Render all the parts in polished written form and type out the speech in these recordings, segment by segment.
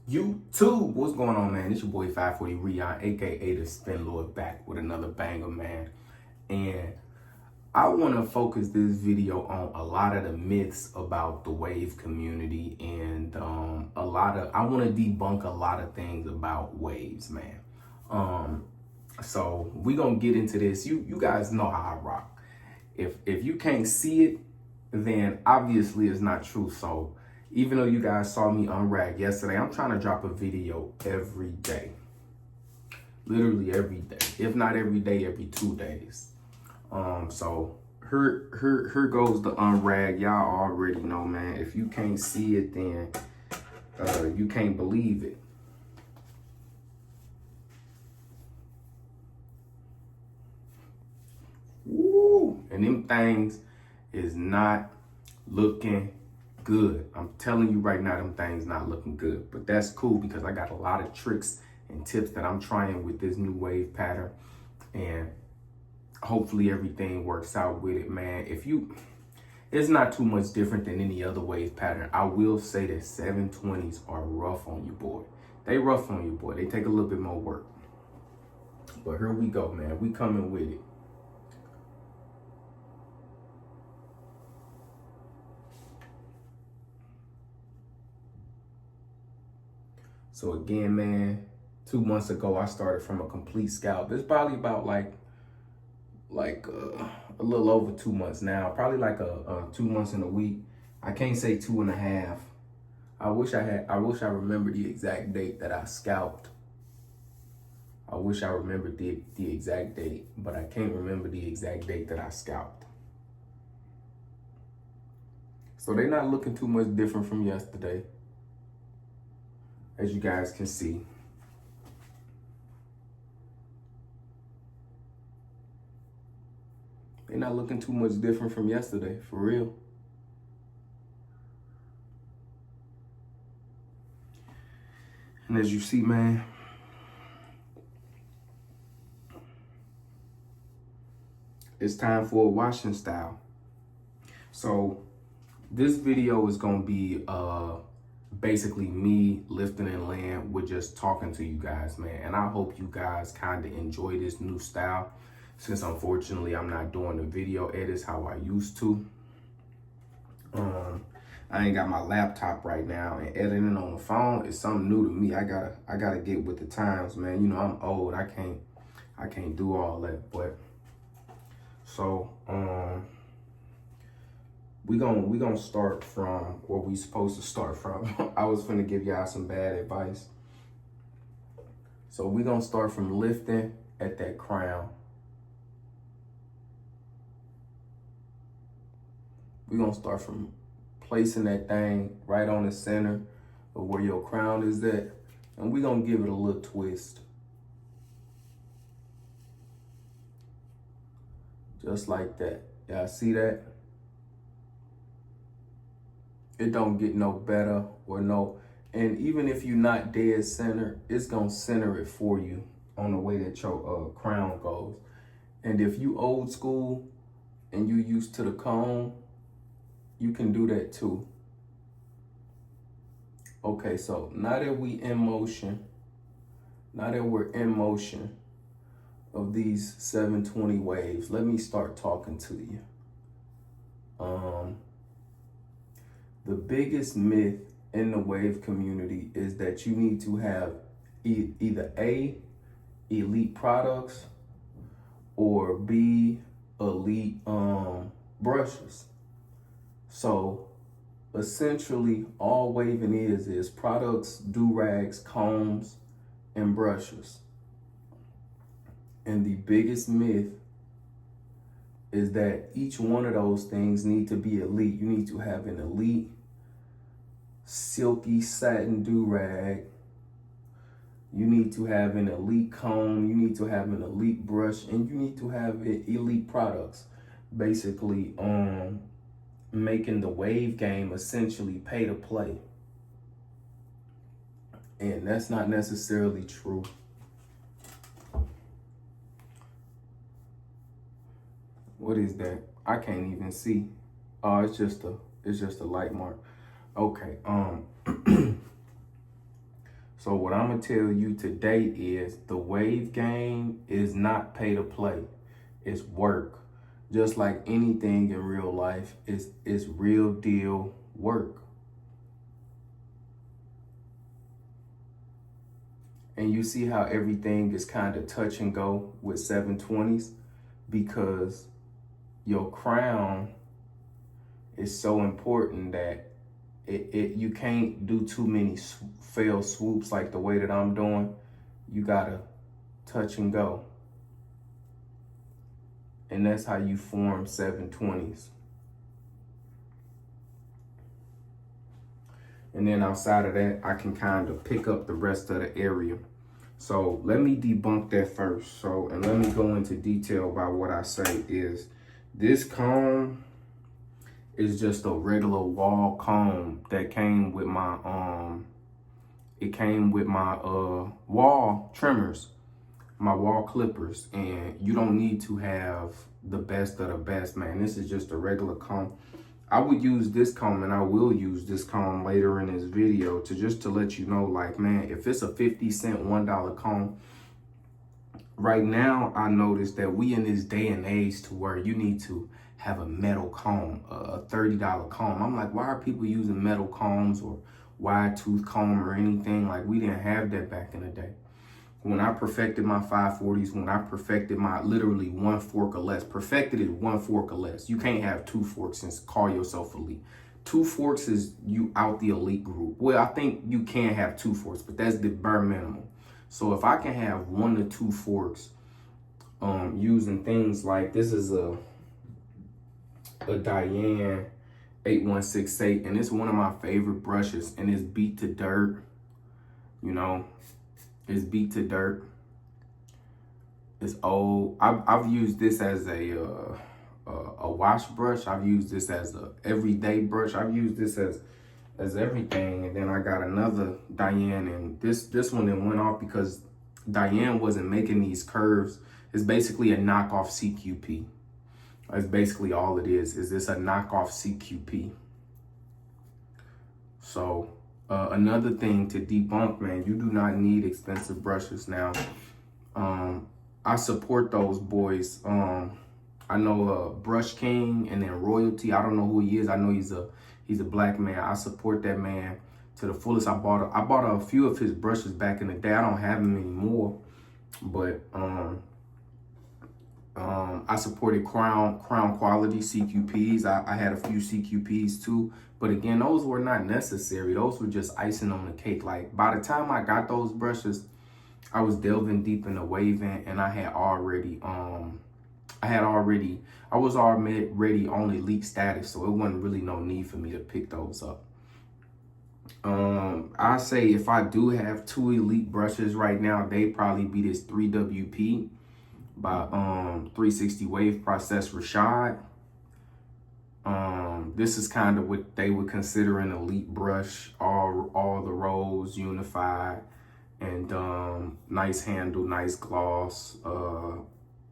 YouTube, what's going on, man? It's your boy 540 Rion, aka the Spin Lord, back with another banger, man. And I want to focus this video on a lot of the myths about the wave community, and I want to debunk a lot of things about waves, man. So we gonna get into this. You guys know how I rock. If you can't see it, then obviously it's not true. So even though you guys saw me unrag yesterday, I'm trying to drop a video every day. Literally every day. If not every day, every 2 days. So here goes the unrag. Y'all already know, man. If you can't see it, then you can't believe it. Woo! And them things is not looking good. I'm telling you right now, them things not looking good. But that's cool because I got a lot of tricks and tips that I'm trying with this new wave pattern. And hopefully everything works out with it, man. It's not too much different than any other wave pattern. I will say that 720s are rough on you, boy. They rough on you, boy. They take a little bit more work. But here we go, man. We coming with it. So again, man, 2 months ago, I started from a complete scalp. It's probably about like a little over 2 months now. Probably like a 2 months and a week. I can't say 2.5. I wish I remembered the exact date that I scalped. I wish I remembered the exact date, but I can't remember the exact date that I scalped. So they're not looking too much different from yesterday, as you guys can see. They're not looking too much different from yesterday, for real. And as you see, man, it's time for a washing style. So this video is gonna be basically me lifting and laying with just talking to you guys, man. And I hope you guys kind of enjoy this new style, since unfortunately I'm not doing the video edits how I used to. I ain't got my laptop right now, and editing on the phone is something new to me. I gotta get with the times, man. You know, I'm old. I can't do all that. But so we gonna start from where we supposed to start from. I was finna give y'all some bad advice. So we gonna start from lifting at that crown. We gonna start from placing that thing right on the center of where your crown is at, and we gonna give it a little twist. Just like that. Y'all see that? It don't get no better or no, and even if you're not dead center, it's gonna center it for you on the way that your crown goes. And if you old school and you used to the cone, you can do that too. Okay, so now that we're in motion of these 720 waves, let me start talking to you. The biggest myth in the wave community is that you need to have either A, elite products, or B, elite brushes. So essentially all waving is products, do-rags, combs, and brushes. And the biggest myth is that each one of those things need to be elite. You need to have an elite silky satin do-rag. You need to have an elite comb. You need to have an elite brush, and you need to have elite products. Basically, making the wave game essentially pay to play. And that's not necessarily true. What is that? I can't even see. Oh, it's just a light mark. Okay. So what I'm gonna tell you today is the wave game is not pay to play. It's work. Just like anything in real life, it's real deal work. And you see how everything is kind of touch and go with 720s because your crown is so important that you can't do too many fail swoops like the way that I'm doing. You gotta touch and go. And that's how you form 720s. And then outside of that, I can kind of pick up the rest of the area. So let me debunk that first. So, and let me go into detail about what I say is this comb is just a regular wall comb that came with my, wall trimmers, my wall clippers. And you don't need to have the best of the best, man. This is just a regular comb. I would use this comb, and I will use this comb later in this video to let you know, like, man, if it's a 50-cent, $1 comb, right now I noticed that we in this day and age to where you need to have a metal comb, a $30 comb. I'm like, why are people using metal combs or wide tooth comb or anything? Like, we didn't have that back in the day. When I perfected my 540s, when I perfected my literally 1 fork or less, perfected it 1 fork or less. You can't have 2 forks and call yourself elite. 2 forks is you out the elite group. Well, I think you can have 2 forks, but that's the bare minimum. So if I can have 1 to 2 forks, using things like, this is a Diane 8168, and it's one of my favorite brushes, and it's beat to dirt, you know. It's beat to dirt. It's old. I've used this as a wash brush. I've used this as a everyday brush. I've used this as everything. And then I got another Diane, and this one that went off because Diane wasn't making these curves. It's basically a knockoff CQP. That's basically all it is. Is this a knockoff CQP? So. Another thing to debunk, man, you do not need expensive brushes now. I support those boys. I know Brush King and then Royalty. I don't know who he is. I know he's a black man. I support that man to the fullest. I bought a few of his brushes back in the day. I don't have them anymore, but I supported Crown Quality CQPs. I had a few CQPs too. But again, those were not necessary. Those were just icing on the cake. Like, by the time I got those brushes, I was delving deep into waving, and I was already on elite status, so it wasn't really no need for me to pick those up. I say if I do have 2 elite brushes right now, they probably be this 3WP by 360 Wave Process Rashad. This is kind of what they would consider an elite brush. All the rolls unified, and nice handle, nice gloss. You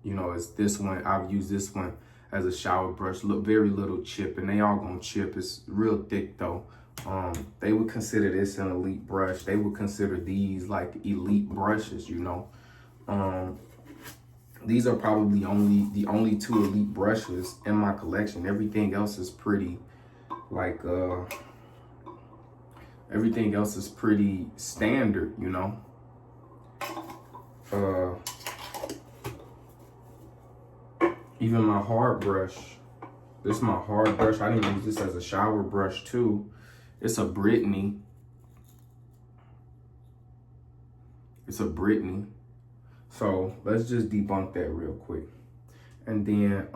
know, it's this one. I've used this one as a shower brush. Look, very little chip, and they all gonna chip. It's real thick though. They would consider this an elite brush. They would consider these like elite brushes, you know. These are probably the only 2 elite brushes in my collection. Everything else is pretty, like, everything else is pretty standard, you know. Even my hard brush. This is my hard brush. I didn't use this as a shower brush too. It's a Brittany. It's a Brittany. So let's just debunk that real quick. And then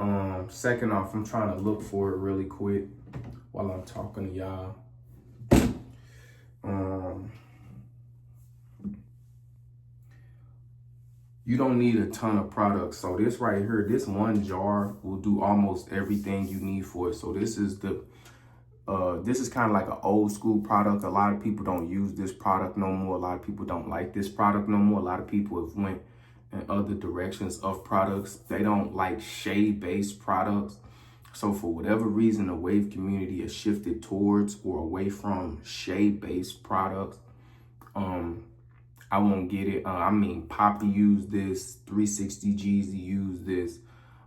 second off, I'm trying to look for it really quick while I'm talking to y'all. You don't need a ton of products. So this right here, this one jar will do almost everything you need for it. So this is the this is kind of like an old school product. A lot of people don't use this product no more. A lot of people don't like this product no more. A lot of people have went in other directions of products. They don't like shade-based products. So for whatever reason, the wave community has shifted towards or away from shade-based products. I won't get it. I mean, Poppy used this, 360 Jeezy used this.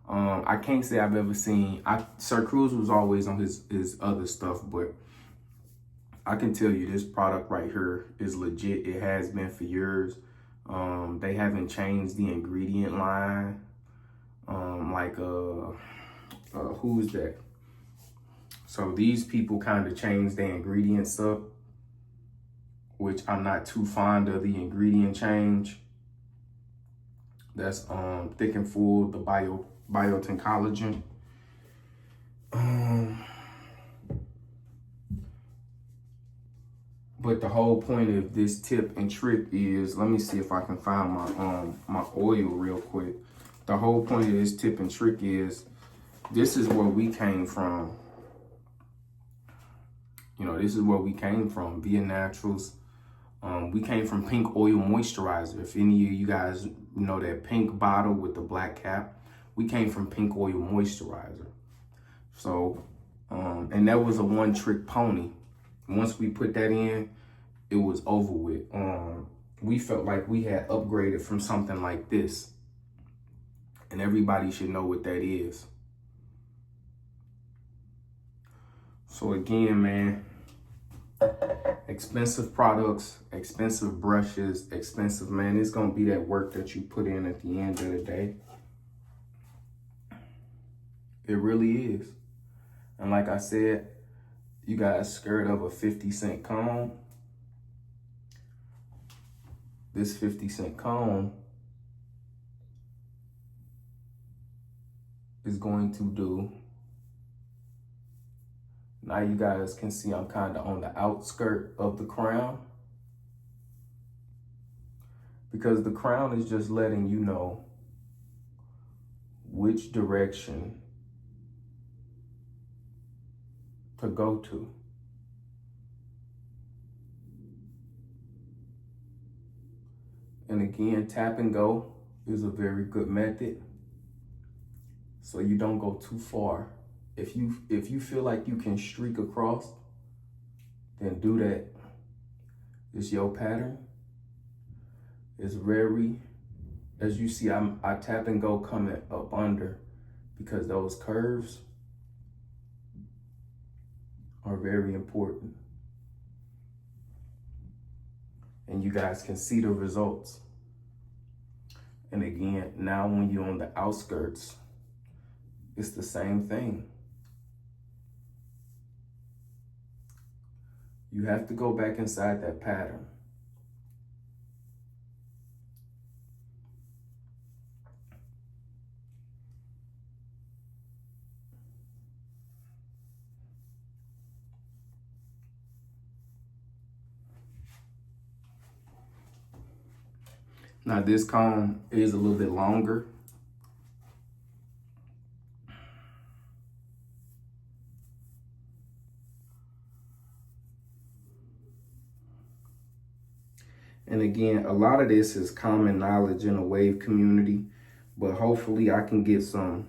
I can't say I've ever seen, Sir Cruz was always on his other stuff, but I can tell you this product right here is legit. It has been for years. They haven't changed the ingredient line. Who's that? So these people kind of changed their ingredients up, which I'm not too fond of the ingredient change. That's Thick and Full, the biotin collagen. But the whole point of this tip and trick is, let me see if I can find my oil real quick. The whole point of this tip and trick is, this is where we came from. You know, this is where we came from, Via Naturals. We came from Pink Oil Moisturizer. If any of you guys know that pink bottle with the black cap, we came from Pink Oil Moisturizer. So, and that was a one-trick pony. Once we put that in, it was over with. We felt like we had upgraded from something like this. And everybody should know what that is. So again, man, expensive products, expensive brushes, expensive, man, it's gonna be that work that you put in at the end of the day. It really is. And like I said, you guys scared of a 50-cent comb. This 50-cent comb is going to do, now you guys can see I'm kind of on the outskirt of the crown, because the crown is just letting you know which direction to go to. And again, tap and go is a very good method, so you don't go too far. If you feel like you can streak across, then do that. It's your pattern. It's very, as you see, I tap and go coming up under, because those curves are very important. And you guys can see the results. And again, now when you're on the outskirts, it's the same thing. You have to go back inside that pattern. Now this comb is a little bit longer. And again, a lot of this is common knowledge in the wave community, but hopefully I can get some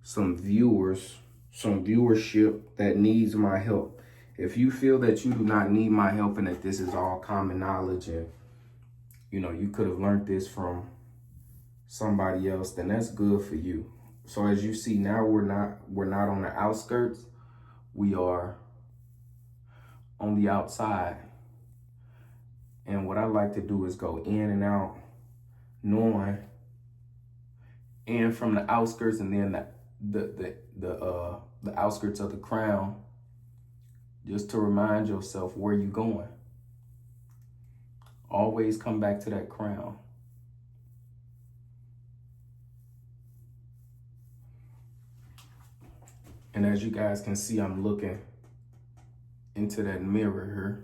viewers, some viewership that needs my help. If you feel that you do not need my help and that this is all common knowledge and you know, you could have learned this from somebody else, then that's good for you. So as you see now, we're not on the outskirts. We are on the outside. And what I like to do is go in and out, knowing in from the outskirts, and then the outskirts of the crown, just to remind yourself where you're going. Always come back to that crown. And as you guys can see, I'm looking into that mirror here.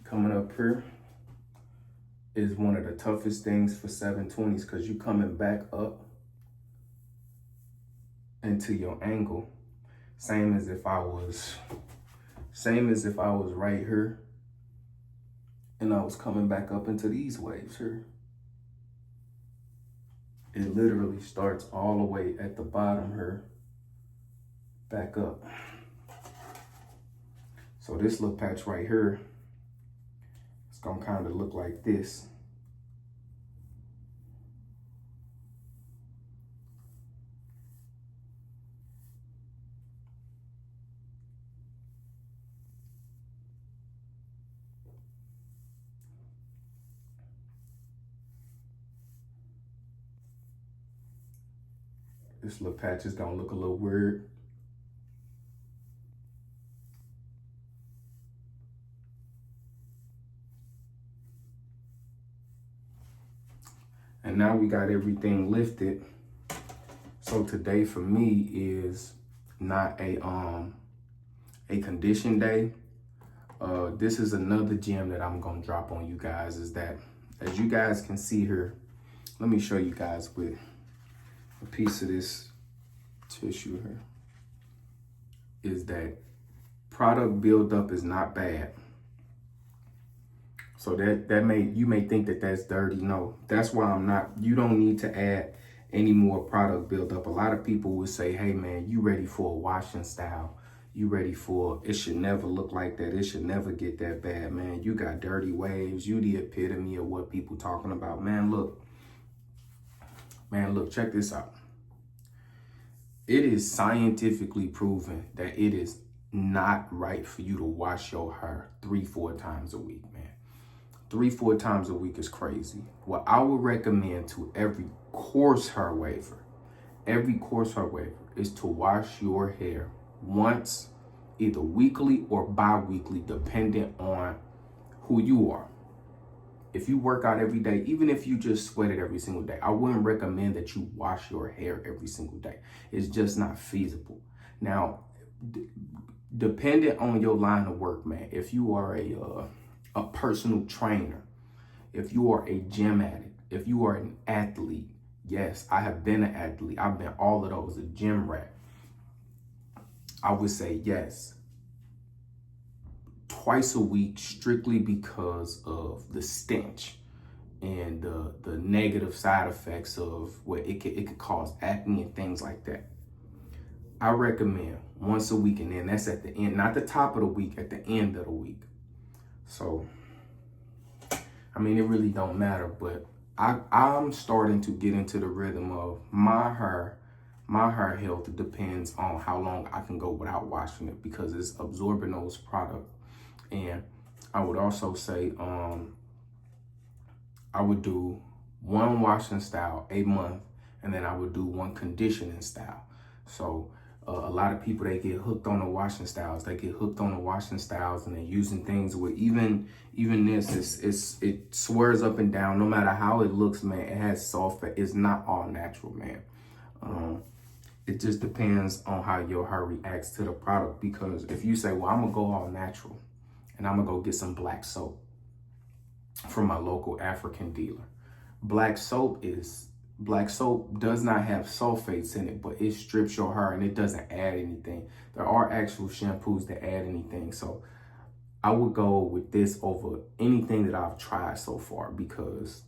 Coming up here is one of the toughest things for 720s, because you're coming back up into your angle. Same as if I was right here and I was coming back up into these waves here. It literally starts all the way at the bottom here back up. So this little patch right here, it's gonna kind of look like this. This little patch is gonna look a little weird. And now we got everything lifted. So today for me is not a condition day. This is another gem that I'm gonna drop on you guys, is that, as you guys can see here, let me show you guys with a piece of this tissue here, is that product buildup is not bad. So you may think that that's dirty. No, that's why I'm not. You don't need to add any more product buildup. A lot of people would say, hey man, you ready for a washing style? You ready for, it should never look like that. It should never get that bad, man. You got dirty waves. You the epitome of what people talking about. Man, look, check this out. It is scientifically proven that it is not right for you to wash your hair 3-4 times a week, man. 3-4 times a week is crazy. What I would recommend to every coarse hair waver is to wash your hair once, either weekly or bi-weekly, depending on who you are. If you work out every day, even if you just sweat it every single day, I wouldn't recommend that you wash your hair every single day. It's just not feasible. Now, depending on your line of work, man, if you are a personal trainer, if you are a gym addict, if you are an athlete, yes, I have been an athlete. I've been all of those, a gym rat. I would say yes, twice a week, strictly because of the stench and the negative side effects of what it could cause acne and things like that. I recommend once a week, and then that's at the end, not the top of the week, at the end of the week. So, I mean, it really don't matter, but I'm starting to get into the rhythm of my hair health depends on how long I can go without washing it, because it's absorbing those products. And I would also say, I would do one washing style a month, and then I would do one conditioning style. So a lot of people, they get hooked on the washing styles. And they're using things with even this, it swears up and down. No matter how it looks, man, it has sulfate. It's not all natural, man. It just depends on how your hair reacts to the product. Because if you say, well, I'm gonna go all natural and I'm gonna go get some black soap from my local African dealer. Black soap does not have sulfates in it, but it strips your hair and it doesn't add anything. There are actual shampoos that add anything. So I would go with this over anything that I've tried so far, because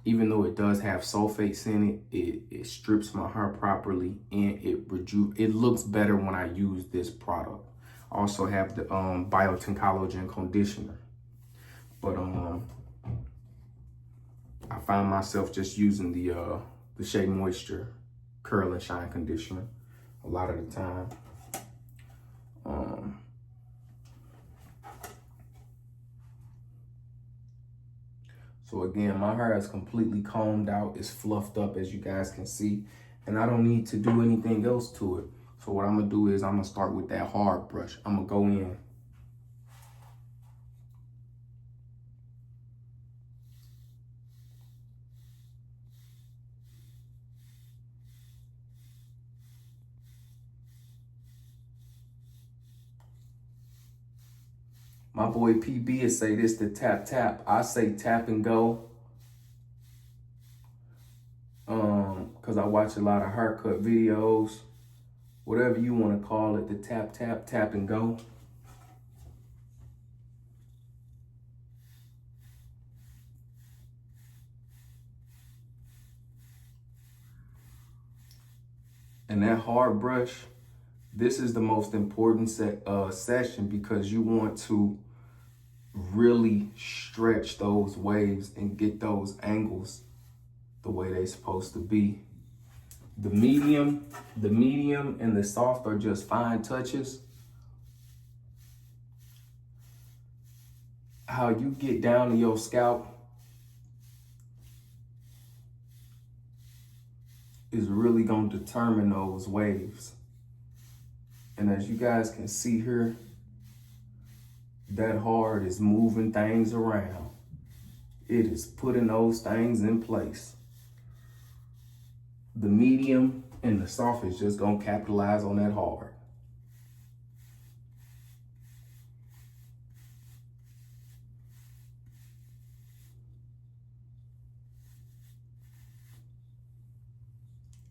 even though it does have sulfates in it, it strips my hair properly, and it looks better when I use this product. I also have the Biotin Collagen Conditioner. But I find myself just using the Shea Moisture Curl and Shine Conditioner a lot of the time. So again, my hair is completely combed out. It's fluffed up, as you guys can see, and I don't need to do anything else to it. So what I'm gonna do is I'm gonna start with that hard brush. I'm gonna go in. My boy PB is say this to tap tap. I say tap and go. Cause I watch a lot of haircut videos, whatever you want to call it, the tap tap, tap and go. And that hard brush, This is the most important session because you want to really stretch those waves and get those angles the way they're supposed to be. The medium and the soft are just fine touches. How you get down to your scalp is really going to determine those waves. And as you guys can see here, that hard is moving things around. It is putting those things in place. The medium and the soft is just gonna capitalize on that hard.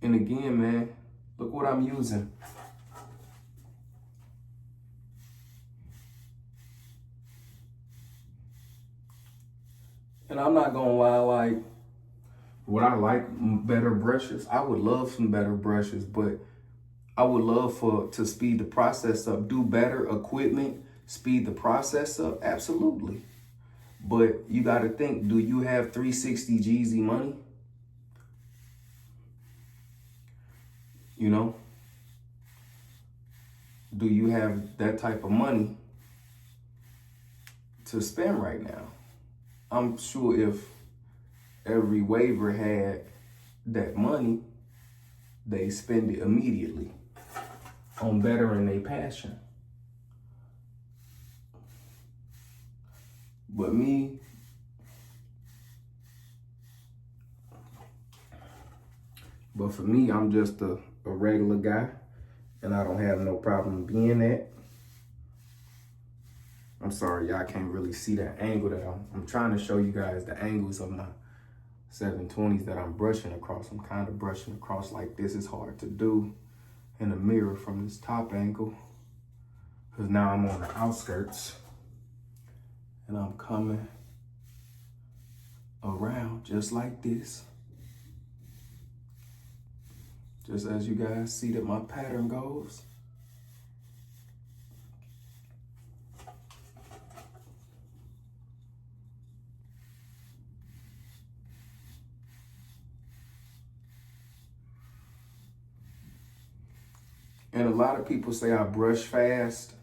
And again, man, look what I'm using. And I'm not gonna lie, like, would I like better brushes? I would love some better brushes, but I would love to speed the process up, do better equipment, speed the process up, absolutely. But you gotta think, do you have 360 Jeezy money? You know? Do you have that type of money to spend right now? I'm sure if every waver had that money, they spend it immediately on bettering their passion. But for me, I'm just a regular guy, and I don't have no problem being that. I'm sorry, y'all can't really see that angle that I'm trying to show you guys the angles of my 720s that I'm brushing across. I'm kind of brushing across like this. Is hard to do in the mirror from this top angle because now I'm on the outskirts and I'm coming around just like this. Just as you guys see that my pattern goes. And a lot of people say I brush fast,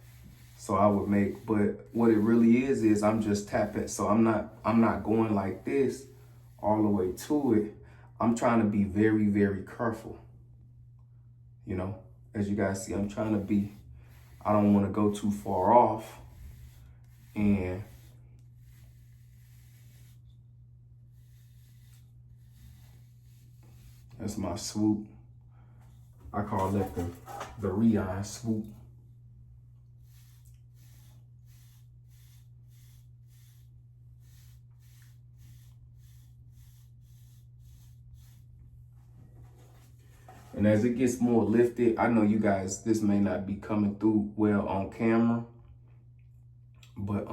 so I would make, but what it really is I'm just tapping. So I'm not going like this all the way to it. I'm trying to be very, very careful. You know, as you guys see, I'm trying to be, I don't want to go too far off. And that's my swoop. I call that the Rion swoop. And as it gets more lifted, I know you guys, this may not be coming through well on camera, but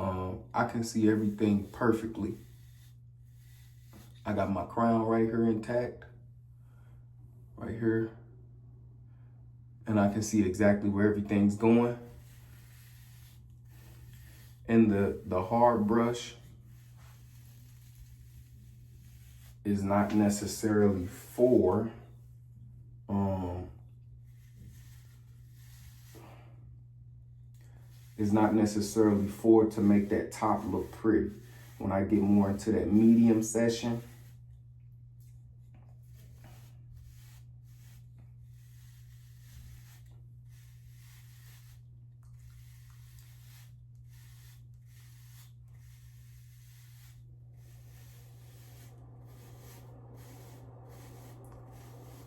I can see everything perfectly. I got my crown right here intact, right here. And I can see exactly where everything's going. And the hard brush is not necessarily for to make that top look pretty. When I get more into that medium session,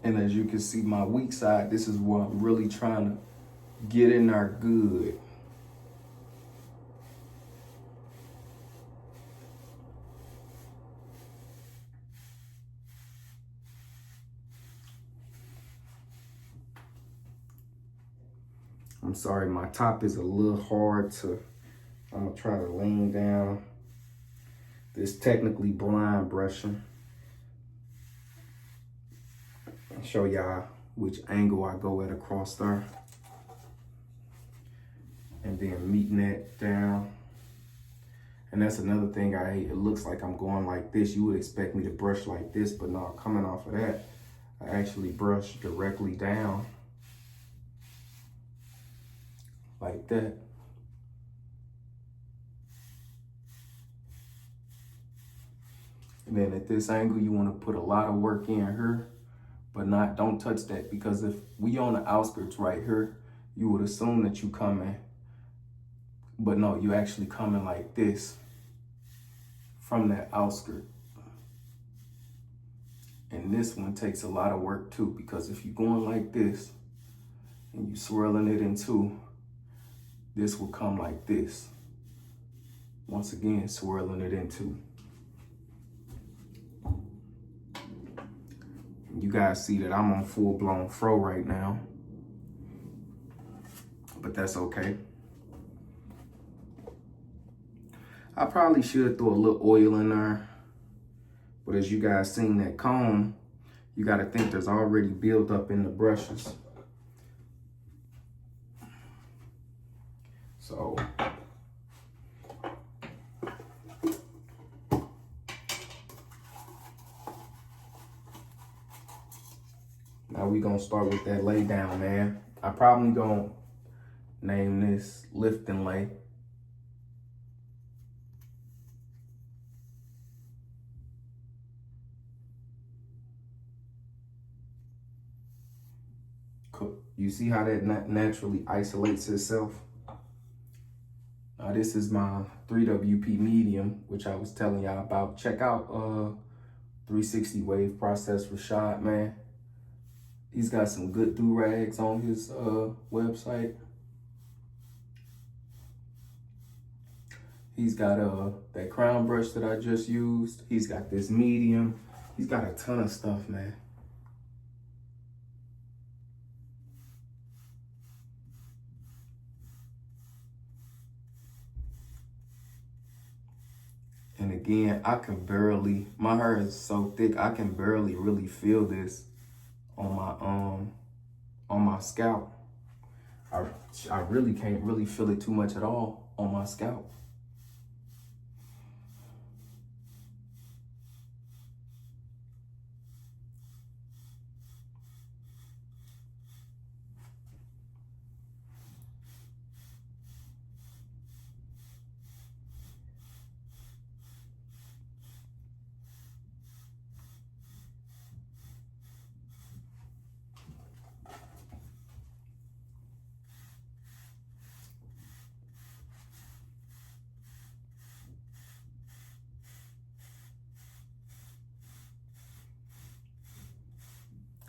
and as you can see my weak side, this is where I'm really trying to get in there good. I'm sorry, my top is a little hard to, I'm gonna try to lean down. This technically blind brushing. Show y'all which angle I go at across there. and then meeting that down. And that's another thing I hate. It looks like I'm going like this. You would expect me to brush like this, but no, coming off of that, I actually brush directly down like that. And then at this angle, you want to put a lot of work in here, but don't touch that, because if we on the outskirts right here, you would assume that you coming, but no, you actually coming like this from that outskirt. And this one takes a lot of work too, because if you're going like this and you swirling it in two, this will come like this. Once again, swirling it in two. You guys see that I'm on full-blown fro right now, but that's okay. I probably should throw a little oil in there, but as you guys seen that comb, you got to think there's already built up in the brushes. So now we gonna start with that lay down, man. I probably gonna name this lift and lay. You see how that naturally isolates itself? Now this is my 3WP medium, which I was telling y'all about. Check out 360 Wave Process Rashad, man. He's got some good do-rags on his website. He's got that crown brush that I just used. He's got this medium. He's got a ton of stuff, man. And again, I can barely, my hair is so thick, I can barely really feel this on my scalp. I really can't really feel it too much at all on my scalp.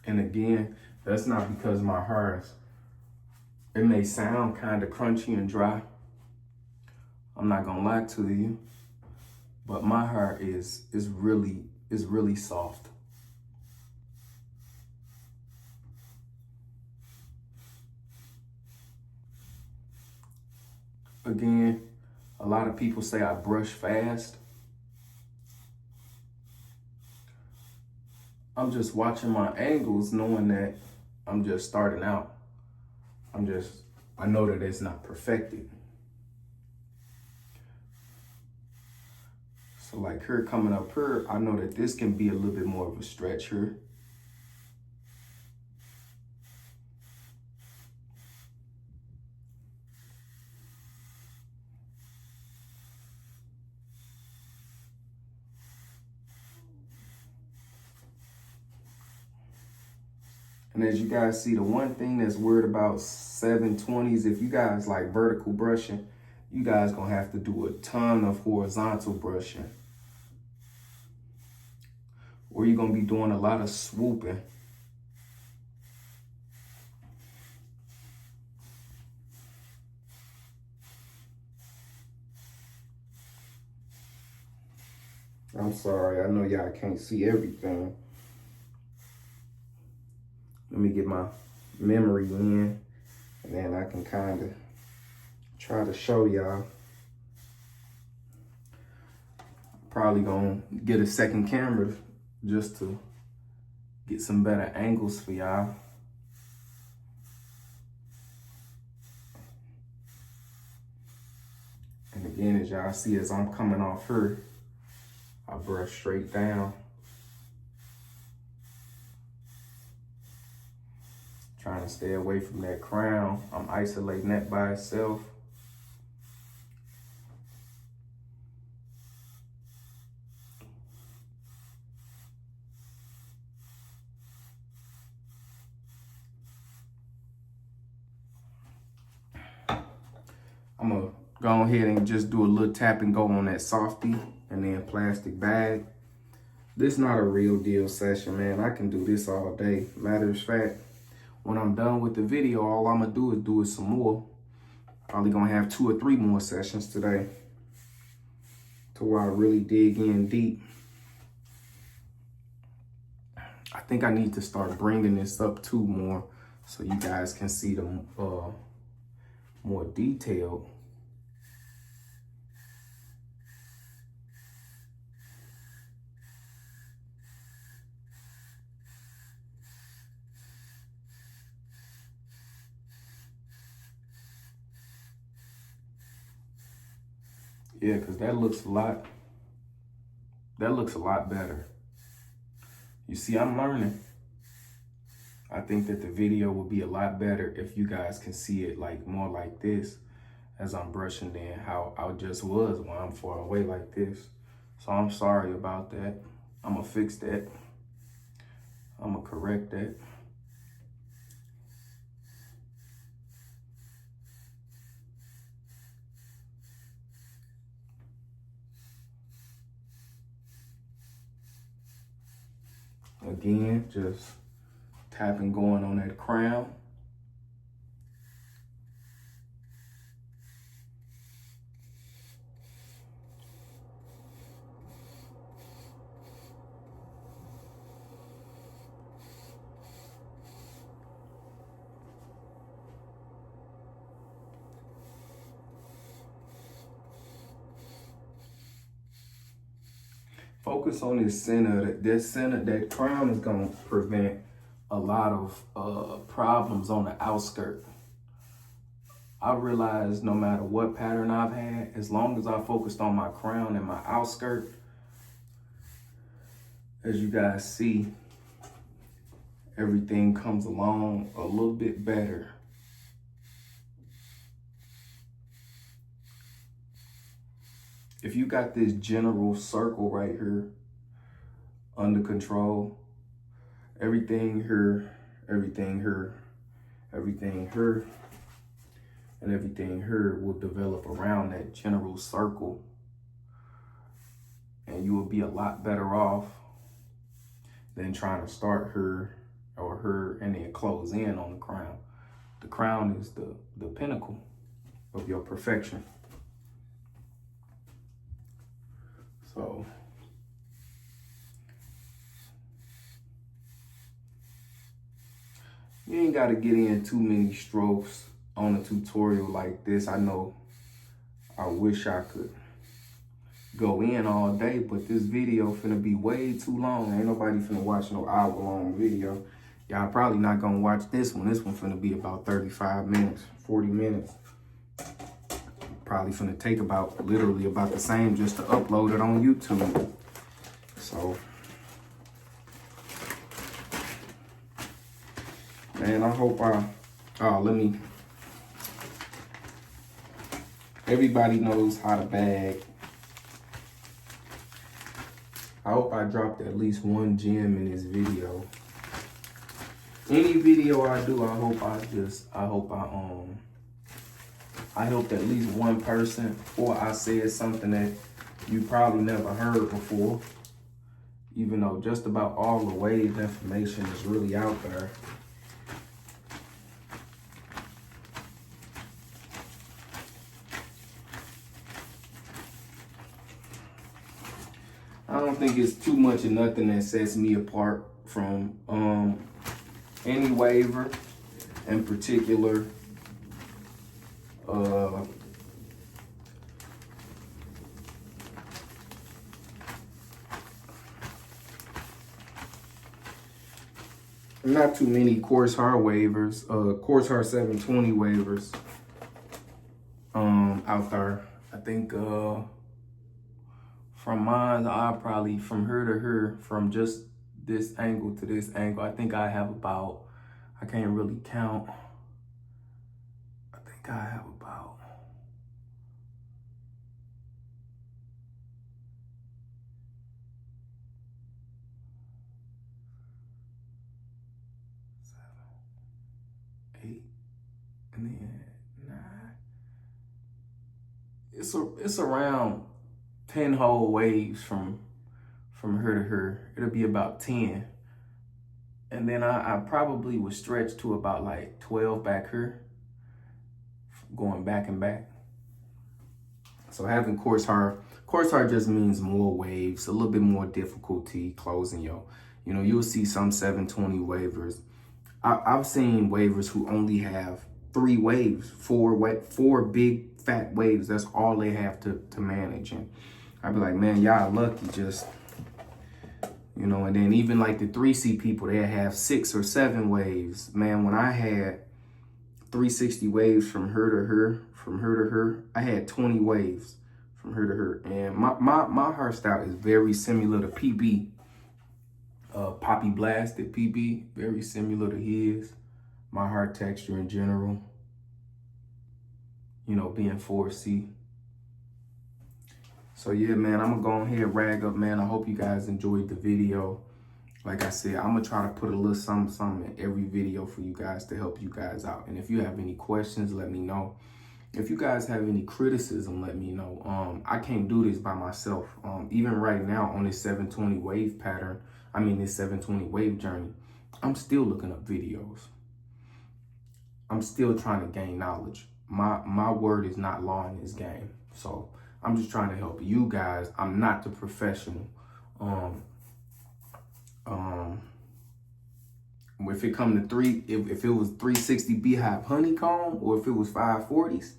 And again, that's not because my hair it may sound kind of crunchy and dry. I'm not gonna lie to you, but my hair is really soft. Again, a lot of people say I brush fast. I'm just watching my angles, knowing that I'm just starting out. I know that it's not perfected. So like here coming up here, I know that this can be a little bit more of a stretch here. And as you guys see, the one thing that's weird about 720s, if you guys like vertical brushing, you guys gonna have to do a ton of horizontal brushing. Or you're gonna be doing a lot of swooping. I'm sorry, I know y'all can't see everything. Let me get my memory in, and then I can kind of try to show y'all. Probably gonna get a second camera just to get some better angles for y'all. And again, as y'all see, as I'm coming off her, I brush straight down. Trying to stay away from that crown. I'm isolating that by itself. I'm gonna go ahead and just do a little tap and go on that softy and then plastic bag. This not a real deal session, man. I can do this all day. Matter of fact, when I'm done with the video, all I'm gonna do is some more. Probably gonna have 2 or 3 more sessions today to where I really dig in deep. I think I need to start bringing this up too more so you guys can see the more detailed. Yeah, because that looks a lot better. You see, I'm learning. I think that the video will be a lot better if you guys can see it like more like this as I'm brushing than how I just was when I'm far away like this. So I'm sorry about that. I'm gonna fix that. I'm gonna correct that. Again, just tapping going on that crown. Focus on this center. That crown is gonna prevent a lot of problems on the outskirt. I realized no matter what pattern I've had, as long as I focused on my crown and my outskirt, as you guys see, everything comes along a little bit better. If you got this general circle right here under control, everything here, everything here, everything here, and everything here will develop around that general circle. And you will be a lot better off than trying to start her or her and then close in on the crown. The crown is the pinnacle of your perfection. So you ain't got to get in too many strokes on a tutorial like this. I know I wish I could go in all day, but this video finna be way too long. Ain't nobody finna watch no hour-long video. Y'all probably not gonna watch this one. This one finna be about 35 minutes, 40 minutes. Probably finna take literally about the same just to upload it on YouTube. So, man, I hope everybody knows how to bag. I hope I dropped at least one gem in this video. Any video I do, I helped at least one person, or I said something that you probably never heard before. Even though just about all the wave information is really out there. I don't think it's too much of nothing that sets me apart from any waver, in particular. Not too many Coarse Heart wavers, Coarse Heart 720 wavers out there. I think from mine, I probably from her to her, from just this angle to this angle, I think I have about, I can't really count. I think I have about, eight, and then 9. It's around 10 whole waves from her to her. It'll be about 10. And then I probably would stretch to about like 12 back here, going back and back. So having coarse heart just means more waves, a little bit more difficulty closing you'll see some 720 waivers. I've seen waivers who only have 3 waves, 4 big fat waves. That's all they have to manage. And I'd be like, man, y'all lucky just, and then even like the 3C people, they have 6 or 7 waves. Man, when I had 360 waves from her to her, I had 20 waves from her to her. And my hairstyle is very similar to PB. Poppy Blasted PB, very similar to his. My hair texture in general, being 4C. So yeah, man, I'm gonna go ahead and rag up, man. I hope you guys enjoyed the video. Like I said, I'm gonna try to put a little something in every video for you guys to help you guys out. And if you have any questions, let me know. If you guys have any criticism, let me know. I can't do this by myself. Even right now on this 720 wave pattern, this 720 wave journey, I'm still looking up videos. I'm still trying to gain knowledge. My word is not law in this game. So I'm just trying to help you guys. I'm not the professional. If it come to if it was 360 Beehive Honeycomb, or if it was 540s,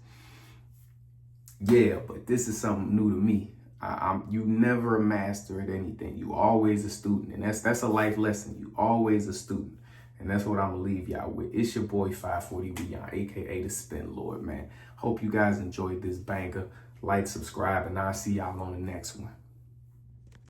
yeah, but this is something new to me. You never a master at anything. You always a student, and that's a life lesson. You always a student, and that's what I'm gonna leave y'all with. It's your boy 540 Beyond, aka the Spin Lord, man. Hope you guys enjoyed this banger. Like, subscribe, and I'll see y'all on the next one.